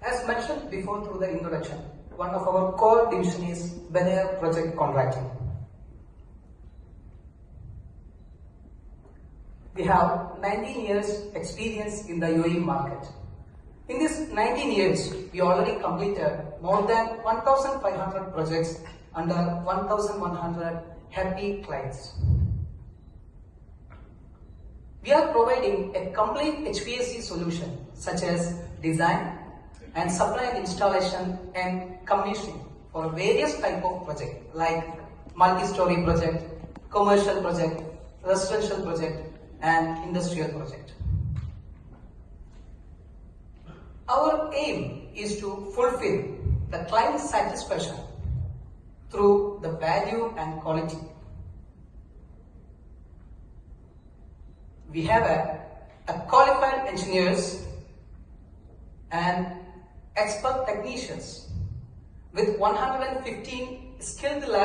As mentioned before through the introduction, one of our core division is Benair project contracting. We have 19 years experience in the UAE market. In these 19 years, we already completed more than 1,500 projects under 1,100 happy clients. We are providing a complete HVAC solution such as design and supply and installation and commissioning for various type of project like multi-story project, commercial project, residential project and industrial project. Our aim is to fulfill the client satisfaction through the value and quality. We have a qualified engineers and expert technicians with 115 skilled lab